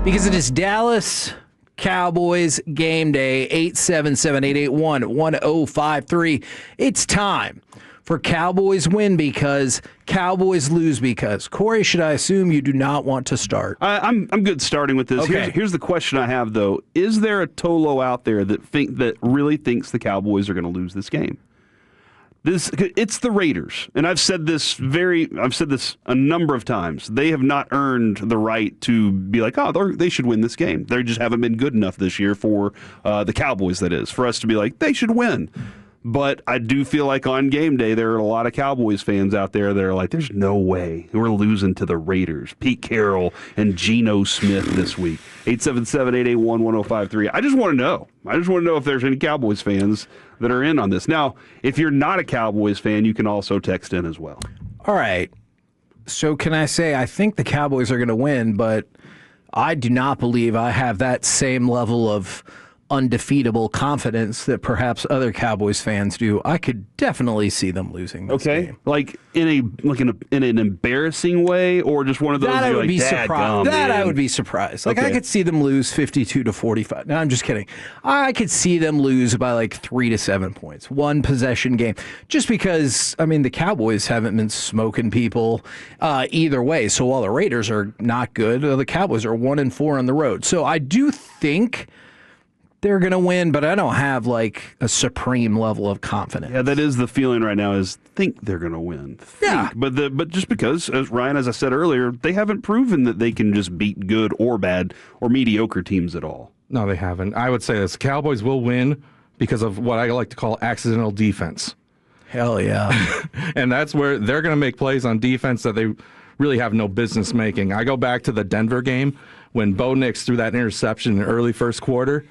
Because it is Dallas Cowboys game day, 877-881-1053. It's time for Cowboys win because, Cowboys lose because. Corey, should I assume you do not want to start? I'm good starting with this. Okay. Here's the question I have, though. Is there a Tolo out there that really thinks the Cowboys are going to lose this game? It's the Raiders, and I've said this a number of times. They have not earned the right to be like, they should win this game. They just haven't been good enough this year for the Cowboys, that is, for us to be like, they should win. But I do feel like on game day, there are a lot of Cowboys fans out there that are like, there's no way we're losing to the Raiders. Pete Carroll and Geno Smith this week. 877-881-1053. I just want to know. If there's any Cowboys fans that are in on this. Now, if you're not a Cowboys fan, you can also text in as well. All right. So can I say I think the Cowboys are going to win, but I do not believe I have that same level of undefeatable confidence that perhaps other Cowboys fans do. I could definitely see them losing this game. Like in an embarrassing way, or just one of those that I would like, be surprised. Man. I would be surprised. Like, Okay. I could see them lose 52-45. No, I'm just kidding. I could see them lose by like 3 to 7 points. One possession game. Just because, I mean, the Cowboys haven't been smoking people either way. So while the Raiders are not good, the Cowboys are 1-4 on the road. So I do think they're going to win, but I don't have like a supreme level of confidence. Yeah, that is the feeling right now, is think they're going to win. Yeah. But just because, as Ryan, as I said earlier, they haven't proven that they can just beat good or bad or mediocre teams at all. No, they haven't. I would say this. Cowboys will win because of what I like to call accidental defense. Hell yeah. And that's where they're going to make plays on defense that they really have no business making. I go back to the Denver game when Bo Nix threw that interception in the early first quarter.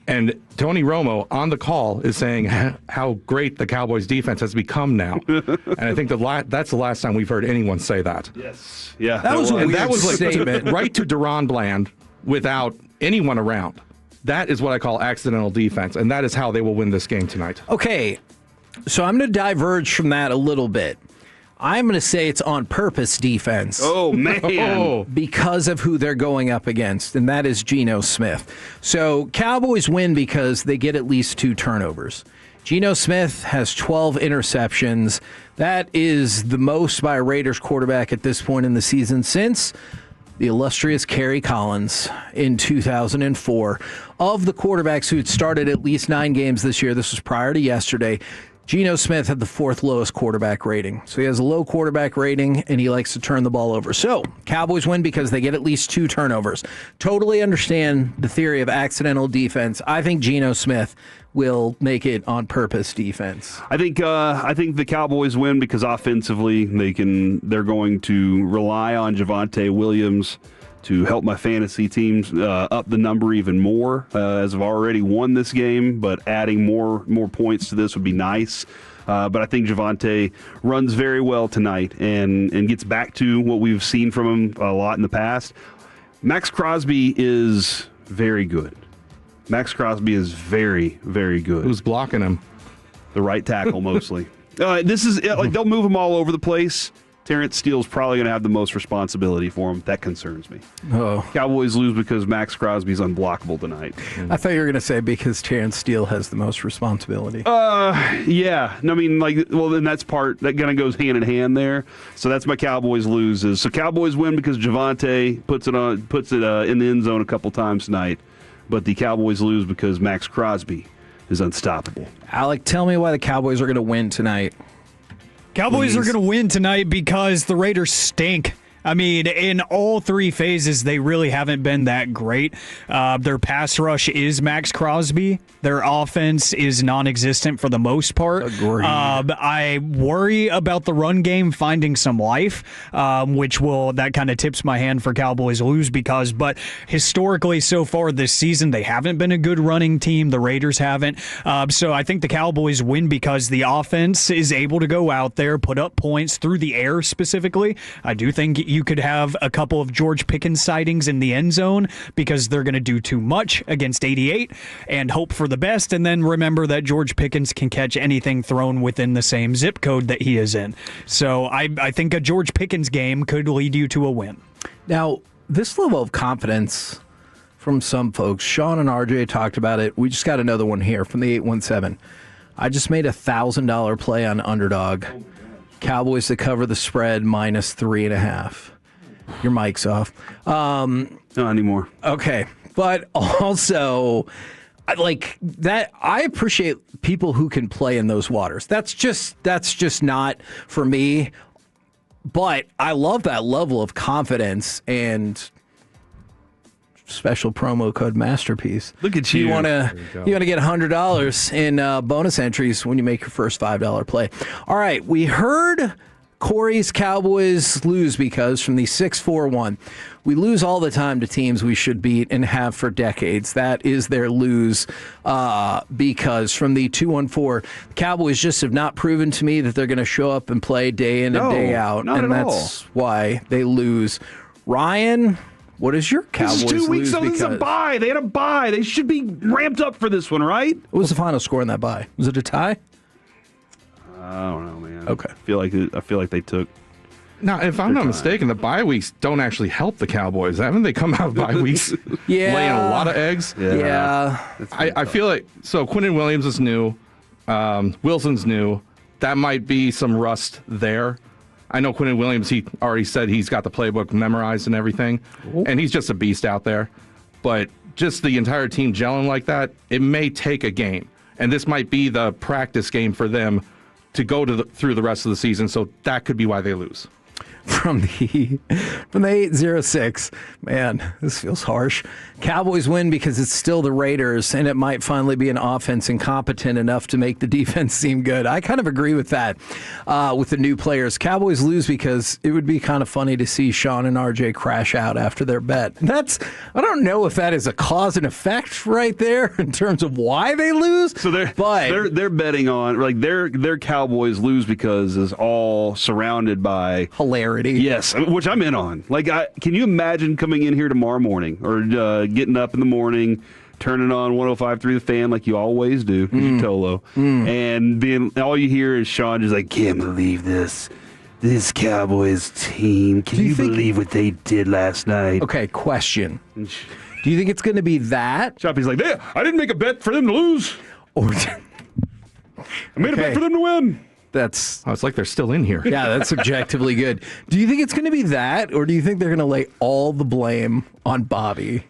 And Tony Romo on the call is saying how great the Cowboys defense has become now. And I think that's the last time we've heard anyone say that. Yes. Yeah. That was a weird like statement. right to Deron Bland without anyone around. That is what I call accidental defense, and that is how they will win this game tonight. Okay, so I'm going to diverge from that a little bit. I'm going to say it's on purpose defense. Oh, man. Because of who they're going up against, and that is Geno Smith. So Cowboys win because they get at least 2 turnovers. Geno Smith has 12 interceptions. That is the most by a Raiders quarterback at this point in the season since the illustrious Kerry Collins in 2004. Of the quarterbacks who had started at least 9 games this year, this was prior to yesterday, Geno Smith had the 4th lowest quarterback rating. So he has a low quarterback rating, and he likes to turn the ball over. So Cowboys win because they get at least 2 turnovers. Totally understand the theory of accidental defense. I think Geno Smith will make it on purpose defense. I think the Cowboys win because offensively they're going to rely on Javonte Williams to help my fantasy teams up the number even more, as I've already won this game, but adding more points to this would be nice. But I think Javonte runs very well tonight and gets back to what we've seen from him a lot in the past. Max Crosby is very good. Max Crosby is very, very good. Who's blocking him? The right tackle, mostly. This is like they'll move him all over the place. Terrence Steele's probably going to have the most responsibility for him. That concerns me. Oh. Cowboys lose because Max Crosby's unblockable tonight. I thought you were going to say because Terrence Steele has the most responsibility. Yeah. No, I mean, then that's part that kind of goes hand in hand there. So that's my Cowboys loses. So Cowboys win because Javonte puts it in the end zone a couple times tonight. But the Cowboys lose because Max Crosby is unstoppable. Alec, tell me why the Cowboys are going to win tonight. Cowboys are going to win tonight because the Raiders stink. I mean, in all 3 phases, they really haven't been that great. Their pass rush is Max Crosby. Their offense is non-existent for the most part. Agreed. I worry about the run game finding some life, that kind of tips my hand for Cowboys lose but historically so far this season, they haven't been a good running team. The Raiders haven't. So I think the Cowboys win because the offense is able to go out there, put up points through the air specifically. I do think you could have a couple of George Pickens sightings in the end zone because they're going to do too much against 88 and hope for the best. And then remember that George Pickens can catch anything thrown within the same zip code that he is in. So I think a George Pickens game could lead you to a win. Now, this level of confidence from some folks. Sean and RJ talked about it. We just got another one here from the 817. I just made $1,000 play on underdog. Cowboys to cover the spread minus 3.5. Your mic's off. Not anymore. Okay. But also, like that, I appreciate people who can play in those waters. That's just not for me. But I love that level of confidence and special promo code masterpiece. Look at you. You want to get $100 in bonus entries when you make your first $5 play. All right, we heard Corey's Cowboys lose because from the 641, we lose all the time to teams we should beat and have for decades. That is their lose because from the 214, Cowboys just have not proven to me that they're going to show up and play day in and day out, and that's why they lose. Ryan, what is your Cowboys lose? This is 2 weeks, lose so this is a bye. They had a bye. They should be ramped up for this one, right? What was the final score in that bye? Was it a tie? I don't know, man. Okay. I feel like they took. Now, if I'm not mistaken, the bye weeks don't actually help the Cowboys. Haven't they come out of bye weeks laying a lot of eggs? Yeah. I feel like, so Quinnen Williams is new. Wilson's new. That might be some rust there. I know Quinnen Williams, he already said he's got the playbook memorized and everything, and he's just a beast out there. But just the entire team gelling like that, it may take a game. And this might be the practice game for them to go through the rest of the season, so that could be why they lose. From the 806, man, this feels harsh. Cowboys win because it's still the Raiders, and it might finally be an offense incompetent enough to make the defense seem good. I kind of agree with that with the new players. Cowboys lose because it would be kind of funny to see Sean and RJ crash out after their bet. I don't know if that is a cause and effect right there in terms of why they lose. So they're betting on like their Cowboys lose because is all surrounded by hilarity. Yes, which I'm in on. Like, can you imagine coming in here tomorrow morning or getting up in the morning, turning on 105.3 The Fan like you always do, Tolo, and being all you hear is Sean just like, can't believe this Cowboys team. Can you believe what they did last night? Okay, question. Do you think it's going to be that? Choppy's like, I didn't make a bet for them to lose. Or I made a bet for them to win. It's like they're still in here. Yeah, that's objectively good. Do you think it's going to be that, or do you think they're going to lay all the blame on Bobby?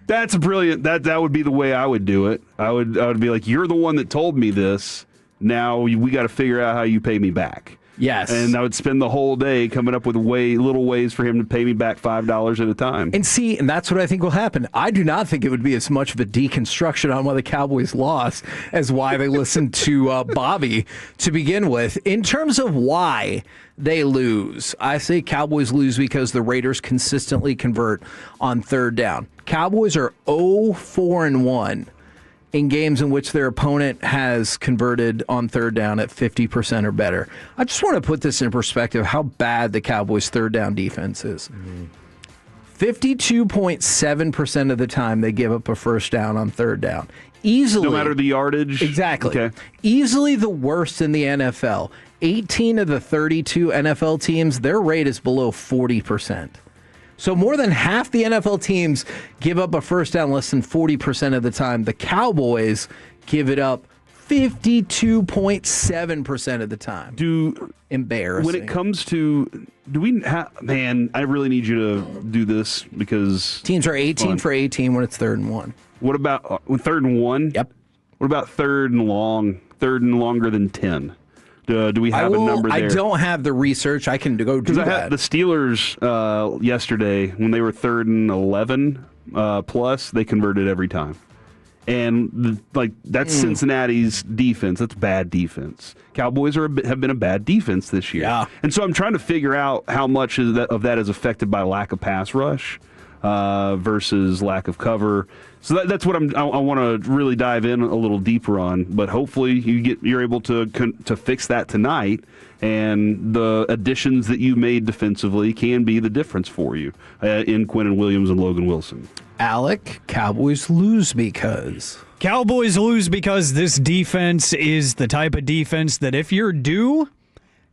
That's brilliant. That would be the way I would do it. I would be like, you're the one that told me this. Now we got to figure out how you pay me back. Yes. And I would spend the whole day coming up with little ways for him to pay me back $5 at a time. And that's what I think will happen. I do not think it would be as much of a deconstruction on why the Cowboys lost as why they listened to Bobby to begin with. In terms of why they lose, I say Cowboys lose because the Raiders consistently convert on third down. Cowboys are 0-4-1 in games in which their opponent has converted on third down at 50% or better. I just want to put this in perspective, how bad the Cowboys' third down defense is. 52.7% of the time they give up a first down on third down. Easily. No matter the yardage? Exactly. Okay. Easily the worst in the NFL. 18 of the 32 NFL teams, their rate is below 40%. So more than half the NFL teams give up a first down less than 40% of the time. The Cowboys give it up 52.7% of the time. Embarrassing. When it comes to, man, I really need you to do this because teams are 18 for 18 when it's 3rd and 1. What about 3rd and 1? Yep. What about 3rd and longer than 10? Do we have a number there? I don't have the research. I can go do that. Because I had the Steelers yesterday, when they were 3rd and 11 plus, they converted every time. And that's Cincinnati's defense. That's bad defense. Cowboys have been a bad defense this year. Yeah. And so I'm trying to figure out how much of that is affected by lack of pass rush versus lack of cover. So that's what I want to really dive in a little deeper on. But hopefully you're able to fix that tonight, and the additions that you made defensively can be the difference for you in Quinnen Williams and Logan Wilson. Alec, Cowboys lose because this defense is the type of defense that if you're due,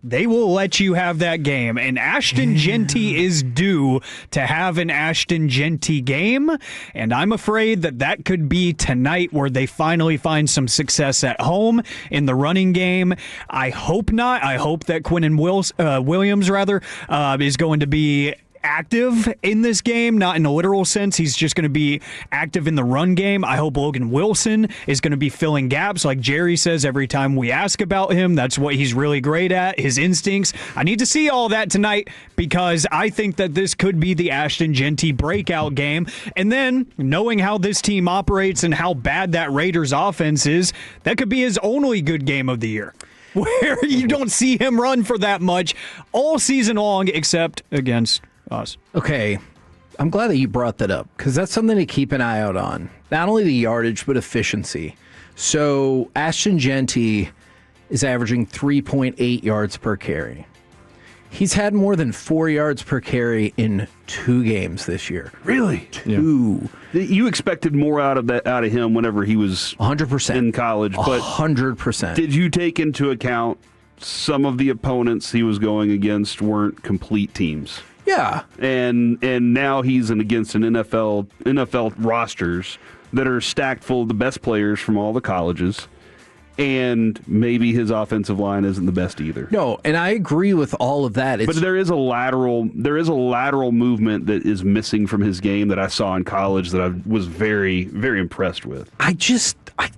they will let you have that game. And Ashton Genty is due to have an Ashton Genty game. And I'm afraid that could be tonight where they finally find some success at home in the running game. I hope not. I hope that Quinnen Williams is going to be active in this game, not in a literal sense. He's just going to be active in the run game. I hope Logan Wilson is going to be filling gaps like Jerry says every time we ask about him. That's what he's really great at, his instincts. I need to see all that tonight because I think that this could be the Ashton Genty breakout game. And then, knowing how this team operates and how bad that Raiders offense is, that could be his only good game of the year, where you don't see him run for that much all season long except against us. Okay, I'm glad that you brought that up because that's something to keep an eye out on. Not only the yardage, but efficiency. So Ashton Genty is averaging 3.8 yards per carry. He's had more than 4 yards per carry in 2 games this year. Really? 2. Yeah. You expected more out of him whenever he was 100% in college, but 100%. Did you take into account some of the opponents he was going against weren't complete teams? Yeah. And now he's against an NFL rosters that are stacked full of the best players from all the colleges. And maybe his offensive line isn't the best either. No, and I agree with all of that. But there is a lateral movement that is missing from his game that I saw in college that I was very, very impressed with. I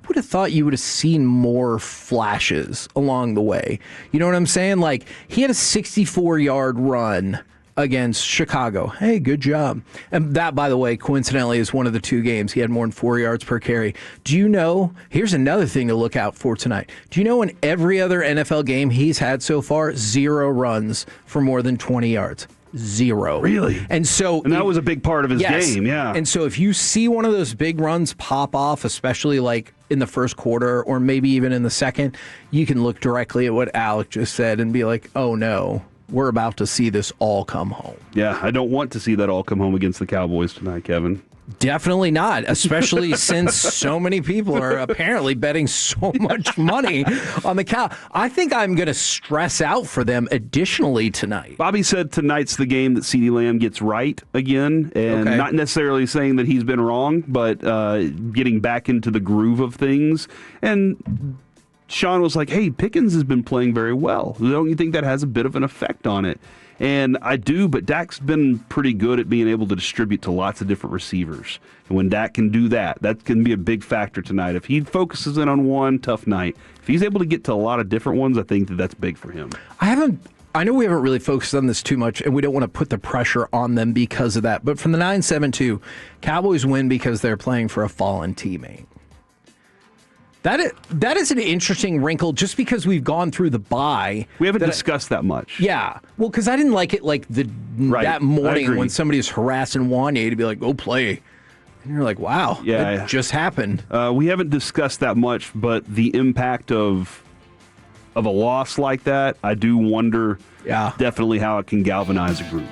would have thought you would have seen more flashes along the way. You know what I'm saying? Like, he had a 64-yard run against Chicago. Hey, good job. And that, by the way, coincidentally, is one of the 2 games. He had more than 4 yards per carry. Do you know, here's another thing to look out for tonight. Do you know in every other NFL game he's had so far, 0 runs for more than 20 yards? 0. Really? And that was a big part of his game, yeah. And so if you see one of those big runs pop off, especially like in the first quarter or maybe even in the second, you can look directly at what Alec just said and be like, oh no, we're about to see this all come home. Yeah, I don't want to see that all come home against the Cowboys tonight, Kevin. Definitely not, especially since so many people are apparently betting so much money on the Cow. I think I'm going to stress out for them additionally tonight. Bobby said tonight's the game that CeeDee Lamb gets right again, and not necessarily saying that he's been wrong, but getting back into the groove of things. And Sean was like, hey, Pickens has been playing very well. Don't you think that has a bit of an effect on it? And I do, but Dak's been pretty good at being able to distribute to lots of different receivers. And when Dak can do that, that can be a big factor tonight. If he focuses in on one, tough night. If he's able to get to a lot of different ones, I think that's big for him. I know we haven't really focused on this too much, and we don't want to put the pressure on them because of that. But from the 9-7-2, Cowboys win because they're playing for a fallen teammate. That is an interesting wrinkle just because we've gone through the bye. We haven't discussed that much. Yeah. Well, because I didn't like it like that morning when somebody was harassing Wanye to be like, go play. And you're like, wow, that just happened. We haven't discussed that much, but the impact of a loss like that, I do wonder definitely how it can galvanize a group.